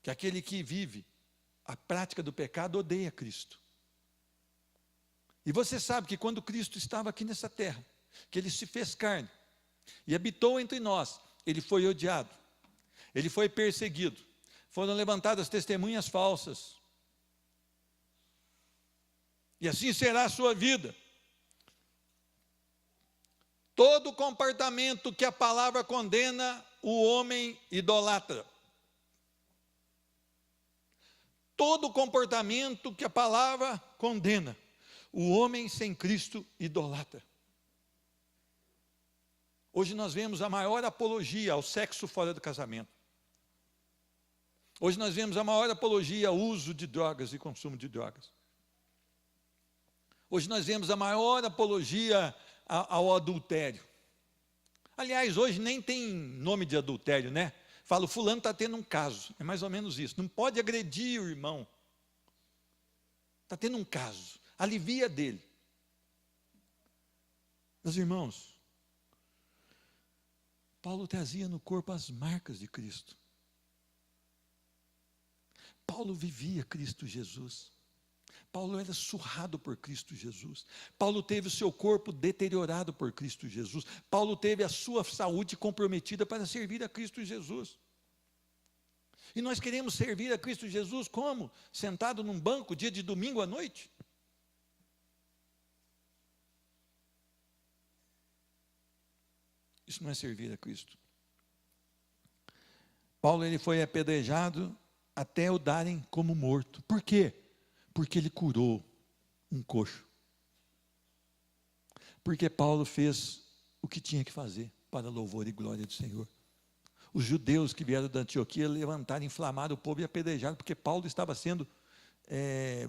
que aquele que vive a prática do pecado odeia Cristo. E você sabe que quando Cristo estava aqui nessa terra, que Ele se fez carne e habitou entre nós, Ele foi odiado, Ele foi perseguido, foram levantadas testemunhas falsas. E assim será a sua vida. Todo comportamento que a palavra condena, o homem idolatra. Todo comportamento que a palavra condena, o homem sem Cristo idolatra. Hoje nós vemos a maior apologia ao sexo fora do casamento. Hoje nós vemos a maior apologia ao uso de drogas e consumo de drogas. Hoje nós vemos a maior apologia ao adultério. Aliás, hoje nem tem nome de adultério, né? Falo, fulano está tendo um caso. É mais ou menos isso. Não pode agredir o irmão. Está tendo um caso. Alivia dele. Meus irmãos, Paulo trazia no corpo as marcas de Cristo. Paulo vivia Cristo Jesus. Paulo era surrado por Cristo Jesus. Paulo teve o seu corpo deteriorado por Cristo Jesus. Paulo teve a sua saúde comprometida para servir a Cristo Jesus. E nós queremos servir a Cristo Jesus como? Sentado num banco, dia de domingo à noite? Isso não é servir a Cristo. Paulo, ele foi apedrejado até o darem como morto. Por quê? Porque ele curou um coxo. Porque Paulo fez o que tinha que fazer para louvor e glória do Senhor. Os judeus que vieram da Antioquia levantaram, inflamaram o povo e apedrejaram, porque Paulo estava sendo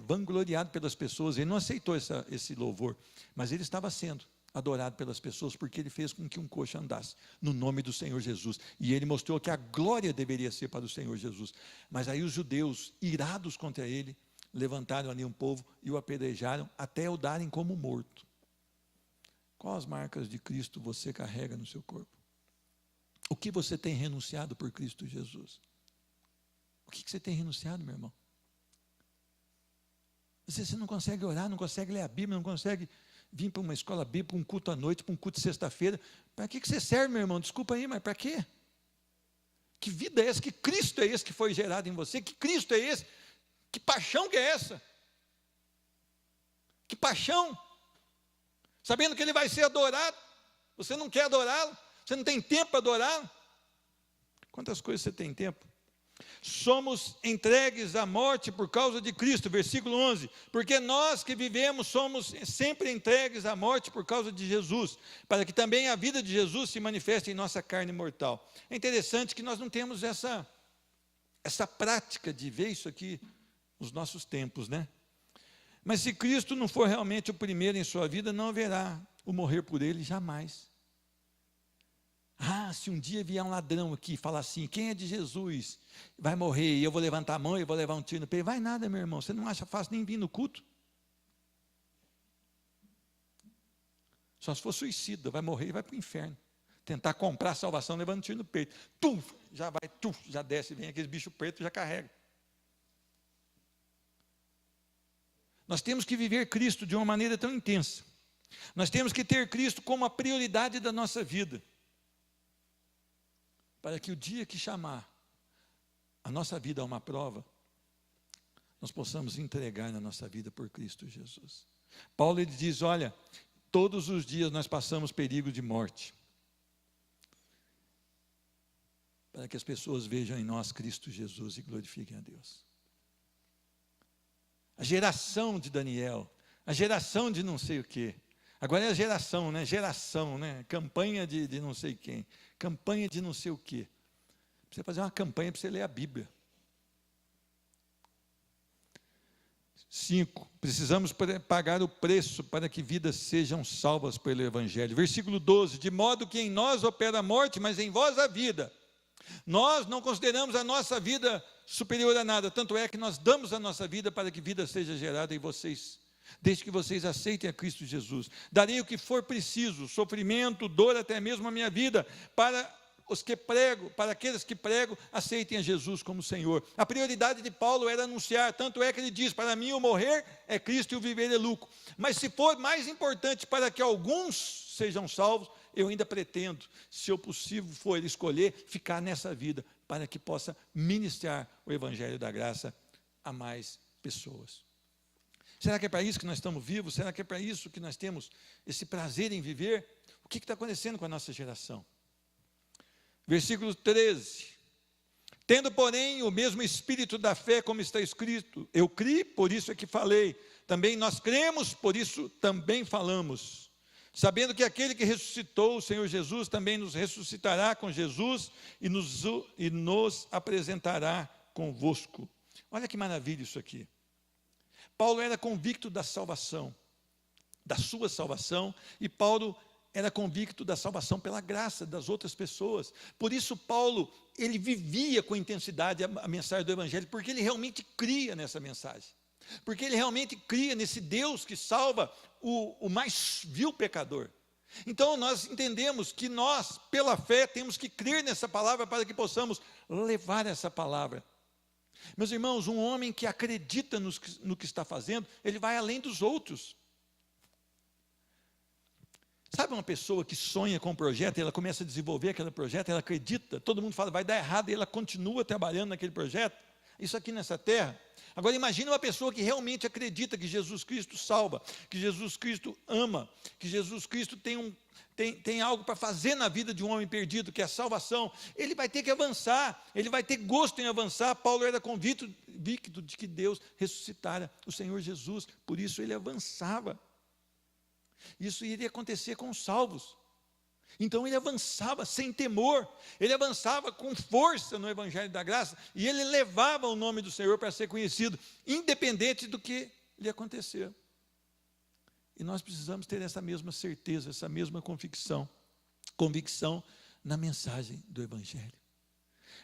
vangloriado pelas pessoas. Ele não aceitou esse louvor, mas ele estava sendo adorado pelas pessoas, porque ele fez com que um coxo andasse, no nome do Senhor Jesus, e ele mostrou que a glória deveria ser para o Senhor Jesus. Mas aí os judeus, irados contra ele, levantaram ali um povo e o apedrejaram até o darem como morto. Quais as marcas de Cristo você carrega no seu corpo? O que você tem renunciado por Cristo Jesus? O que você tem renunciado, meu irmão? Você não consegue orar, não consegue ler a Bíblia, não consegue vir para uma escola bíblica, para um culto à noite, para um culto de sexta-feira. Para que você serve, meu irmão? Desculpa aí, mas para quê? Que vida é essa? Que Cristo é esse que foi gerado em você? Que Cristo é esse? Que paixão que é essa? Que paixão? Sabendo que Ele vai ser adorado, você não quer adorá-lo, você não tem tempo para adorá-lo. Quantas coisas você tem tempo? Somos entregues à morte por causa de Cristo, versículo 11, porque nós que vivemos somos sempre entregues à morte por causa de Jesus, para que também a vida de Jesus se manifeste em nossa carne mortal. É interessante que nós não temos essa prática de ver isso aqui nos nossos tempos, né? Mas se Cristo não for realmente o primeiro em sua vida, não haverá o morrer por Ele jamais. Se um dia vier um ladrão aqui e falar assim, quem é de Jesus vai morrer, e eu vou levantar a mão e eu vou levar um tiro no peito, vai nada, meu irmão, você não acha fácil nem vir no culto? Só se for suicida, vai morrer e vai para o inferno. tentar comprar a salvação, levando um tiro no peito. Já vai, já desce, vem aquele bicho preto e já carrega. Nós temos que viver Cristo de uma maneira tão intensa. Nós temos que ter Cristo como a prioridade da nossa vida. Para que o dia que chamar a nossa vida a uma prova, nós possamos entregar na nossa vida por Cristo Jesus. Paulo ele diz, olha, todos os dias nós passamos perigo de morte. Para que as pessoas vejam em nós Cristo Jesus e glorifiquem a Deus. A geração de Daniel, a geração de não sei o quê. Agora é a geração, né? Geração, né? Campanha de não sei quem. Campanha de não sei o quê. Precisa fazer uma campanha para você ler a Bíblia. 5. Precisamos pagar o preço para que vidas sejam salvas pelo Evangelho. Versículo 12. De modo que em nós opera a morte, mas em vós a vida. Nós não consideramos a nossa vida superior a nada, tanto é que nós damos a nossa vida para que vida seja gerada em vocês, desde que vocês aceitem a Cristo Jesus. Darei o que for preciso, sofrimento, dor, até mesmo a minha vida, para os que prego, para aqueles que prego, aceitem a Jesus como Senhor. A prioridade de Paulo era anunciar, tanto é que ele diz, para mim o morrer é Cristo e o viver é lucro. Mas se for mais importante para que alguns sejam salvos, eu ainda pretendo, se eu possível for escolher, ficar nessa vida, para que possa ministrar o Evangelho da graça a mais pessoas. Será que é para isso que nós estamos vivos? Será que é para isso que nós temos esse prazer em viver? O que está acontecendo com a nossa geração? Versículo 13. Tendo, porém, o mesmo espírito da fé, como está escrito, eu criei, por isso é que falei. Também nós cremos, por isso também falamos. Sabendo que aquele que ressuscitou o Senhor Jesus também nos ressuscitará com Jesus e nos apresentará convosco. Olha que maravilha isso aqui. Paulo era convicto da salvação, da sua salvação, e Paulo era convicto da salvação pela graça das outras pessoas. Por isso Paulo, ele vivia com intensidade a mensagem do Evangelho, porque ele realmente cria nessa mensagem. Porque ele realmente cria nesse Deus que salva o mais vil pecador. Então nós entendemos que nós, pela fé, temos que crer nessa palavra para que possamos levar essa palavra. Meus irmãos, um homem que acredita no que está fazendo, ele vai além dos outros. Sabe uma pessoa que sonha com um projeto, e ela começa a desenvolver aquele projeto, ela acredita, todo mundo fala, vai dar errado, e ela continua trabalhando naquele projeto? Isso aqui nessa terra. Agora imagine uma pessoa que realmente acredita que Jesus Cristo salva, que Jesus Cristo ama, que Jesus Cristo tem algo para fazer na vida de um homem perdido, que é a salvação. Ele vai ter que avançar, ele vai ter gosto em avançar. Paulo era convicto de que Deus ressuscitara o Senhor Jesus, por isso ele avançava. Isso iria acontecer com os salvos. Então ele avançava sem temor, ele avançava com força no Evangelho da Graça, e ele levava o nome do Senhor para ser conhecido, independente do que lhe acontecer. E nós precisamos ter essa mesma certeza, essa mesma convicção na mensagem do Evangelho.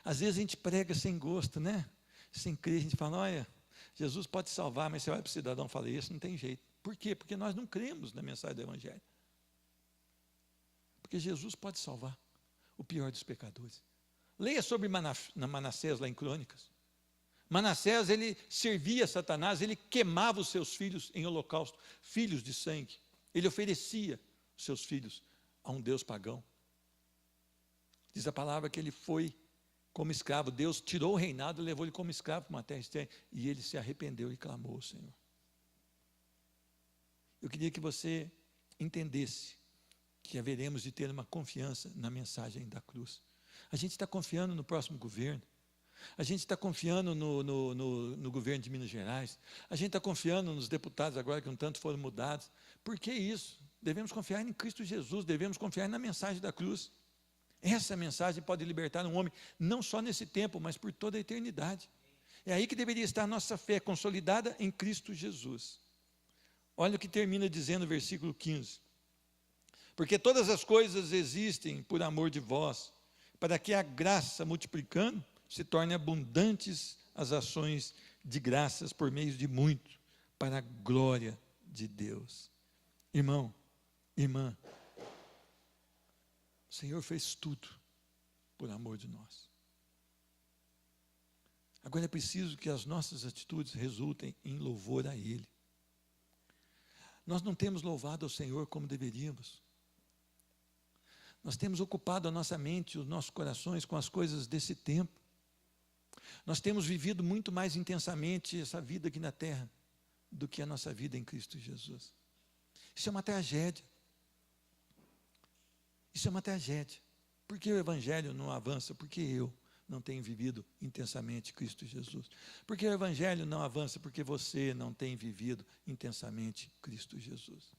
Às vezes a gente prega sem gosto, né? Sem crer, a gente fala, olha, Jesus pode salvar, mas você olha para o cidadão e fala, isso não tem jeito. Por quê? Porque nós não cremos na mensagem do Evangelho. Porque Jesus pode salvar o pior dos pecadores. Leia sobre Manassés lá em Crônicas. Manassés, ele servia a Satanás, ele queimava os seus filhos em holocausto, filhos de sangue. Ele oferecia os seus filhos a um Deus pagão. Diz a palavra que ele foi como escravo. Deus tirou o reinado e levou ele como escravo para uma terra estranha. E ele se arrependeu e clamou ao Senhor. Eu queria que você entendesse que haveremos de ter uma confiança na mensagem da cruz. A gente está confiando no próximo governo, a gente está confiando no governo de Minas Gerais, a gente está confiando nos deputados agora que um tanto foram mudados. Por que isso? Devemos confiar em Cristo Jesus, devemos confiar na mensagem da cruz. Essa mensagem pode libertar um homem, não só nesse tempo, mas por toda a eternidade. É aí que deveria estar a nossa fé, consolidada em Cristo Jesus. Olha o que termina dizendo o versículo 15. Porque todas as coisas existem por amor de vós, para que a graça, multiplicando, se torne abundantes as ações de graças por meio de muito, para a glória de Deus. Irmão, irmã, Senhor fez tudo por amor de nós. Agora é preciso que as nossas atitudes resultem em louvor a Ele. Nós não temos louvado ao Senhor como deveríamos. Nós temos ocupado a nossa mente, os nossos corações com as coisas desse tempo. Nós temos vivido muito mais intensamente essa vida aqui na terra do que a nossa vida em Cristo Jesus. Isso é uma tragédia. Isso é uma tragédia. Por que o Evangelho não avança? Porque eu não tenho vivido intensamente Cristo Jesus. Por que o Evangelho não avança? Porque você não tem vivido intensamente Cristo Jesus.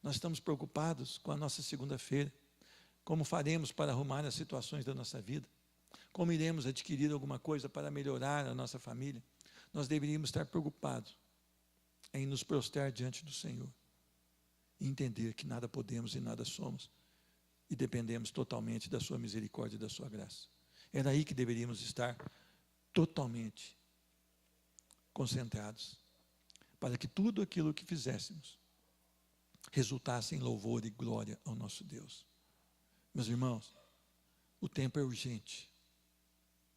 Nós estamos preocupados com a nossa segunda-feira. Como faremos para arrumar as situações da nossa vida? Como iremos adquirir alguma coisa para melhorar a nossa família? Nós deveríamos estar preocupados em nos prostrar diante do Senhor e entender que nada podemos e nada somos e dependemos totalmente da sua misericórdia e da sua graça. Era aí que deveríamos estar totalmente concentrados, para que tudo aquilo que fizéssemos resultasse em louvor e glória ao nosso Deus. Meus irmãos, o tempo é urgente.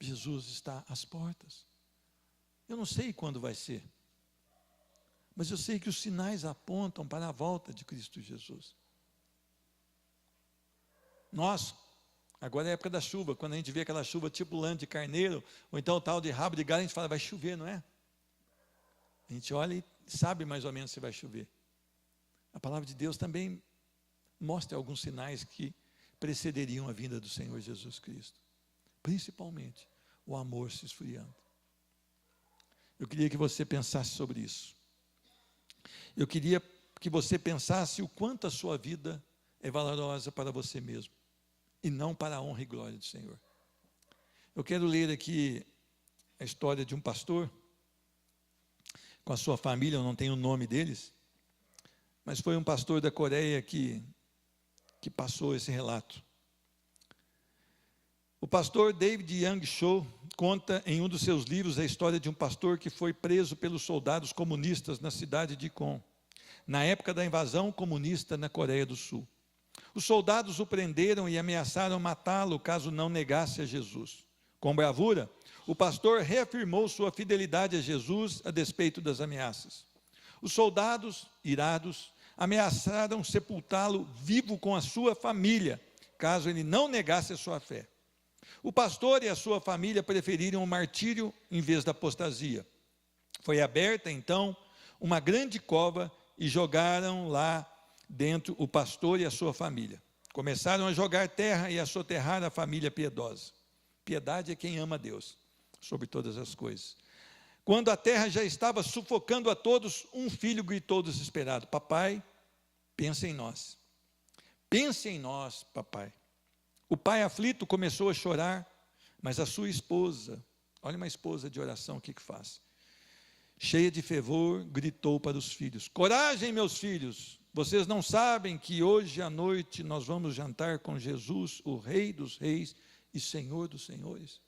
Jesus está às portas. Eu não sei quando vai ser, mas eu sei que os sinais apontam para a volta de Cristo Jesus. Nós, agora é a época da chuva, quando a gente vê aquela chuva tipo lã de carneiro, ou então o tal de rabo de galo, a gente fala, vai chover, não é? A gente olha e sabe mais ou menos se vai chover. A palavra de Deus também mostra alguns sinais que precederiam a vinda do Senhor Jesus Cristo. Principalmente, o amor se esfriando. Eu queria que você pensasse sobre isso. Eu queria que você pensasse o quanto a sua vida é valorosa para você mesmo, e não para a honra e glória do Senhor. Eu quero ler aqui a história de um pastor, com a sua família, eu não tenho o nome deles, mas foi um pastor da Coreia que passou esse relato. O pastor David Young Cho conta em um dos seus livros a história de um pastor que foi preso pelos soldados comunistas na cidade de Kon, na época da invasão comunista na Coreia do Sul. Os soldados o prenderam e ameaçaram matá-lo caso não negasse a Jesus. Com bravura, o pastor reafirmou sua fidelidade a Jesus a despeito das ameaças. Os soldados, irados, ameaçaram sepultá-lo vivo com a sua família, caso ele não negasse a sua fé. O pastor e a sua família preferiram o martírio em vez da apostasia. Foi aberta, então, uma grande cova e jogaram lá dentro o pastor e a sua família. Começaram a jogar terra e a soterrar a família piedosa. Piedade é quem ama a Deus, sobre todas as coisas. Quando a terra já estava sufocando a todos, um filho gritou desesperado: papai, pensa em nós. Pense em nós, papai. O pai aflito começou a chorar, mas a sua esposa, olha uma esposa de oração, o que faz? Cheia de fervor, gritou para os filhos: coragem, meus filhos, vocês não sabem que hoje à noite nós vamos jantar com Jesus, o Rei dos Reis e Senhor dos Senhores?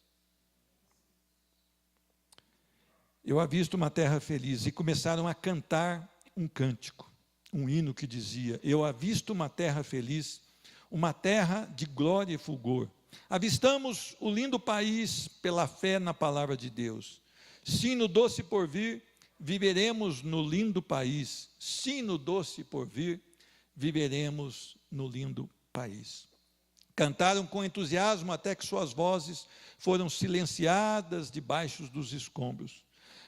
Eu avisto uma terra feliz, e começaram a cantar um cântico, um hino que dizia: eu avisto uma terra feliz, uma terra de glória e fulgor. Avistamos o lindo país pela fé na palavra de Deus. Sim, no doce porvir, viveremos no lindo país. Sim, no doce porvir, viveremos no lindo país. Cantaram com entusiasmo até que suas vozes foram silenciadas debaixo dos escombros.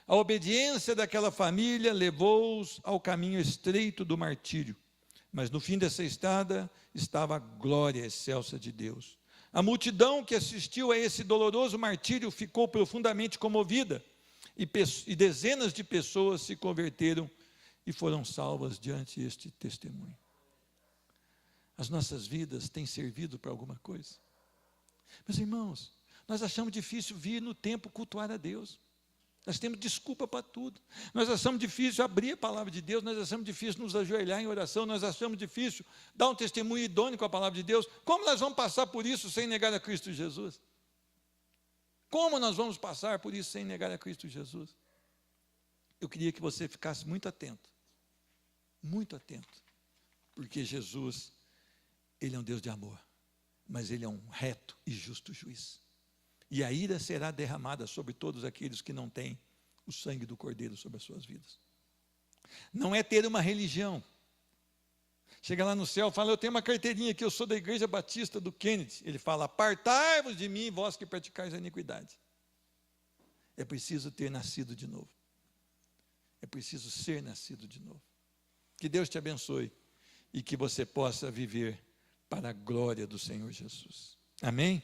A obediência daquela família levou-os ao caminho estreito do martírio. Mas no fim dessa estrada estava a glória excelsa de Deus. A multidão que assistiu a esse doloroso martírio ficou profundamente comovida, e dezenas de pessoas se converteram e foram salvas diante deste testemunho. As nossas vidas têm servido para alguma coisa? Meus irmãos, nós achamos difícil vir no tempo cultuar a Deus. Nós temos desculpa para tudo. Nós achamos difícil abrir a palavra de Deus, nós achamos difícil nos ajoelhar em oração, nós achamos difícil dar um testemunho idôneo com a palavra de Deus. Como nós vamos passar por isso sem negar a Cristo Jesus? Como nós vamos passar por isso sem negar a Cristo Jesus? Eu queria que você ficasse muito atento, porque Jesus Ele é um Deus de amor, mas Ele é um reto e justo juiz. E a ira será derramada sobre todos aqueles que não têm o sangue do Cordeiro sobre as suas vidas. Não é ter uma religião. Chega lá no céu, fala, eu tenho uma carteirinha aqui, eu sou da Igreja Batista do Kennedy. Ele fala, apartai-vos de mim, vós que praticais a iniquidade. É preciso ter nascido de novo. É preciso ser nascido de novo. Que Deus te abençoe e que você possa viver para a glória do Senhor Jesus. Amém?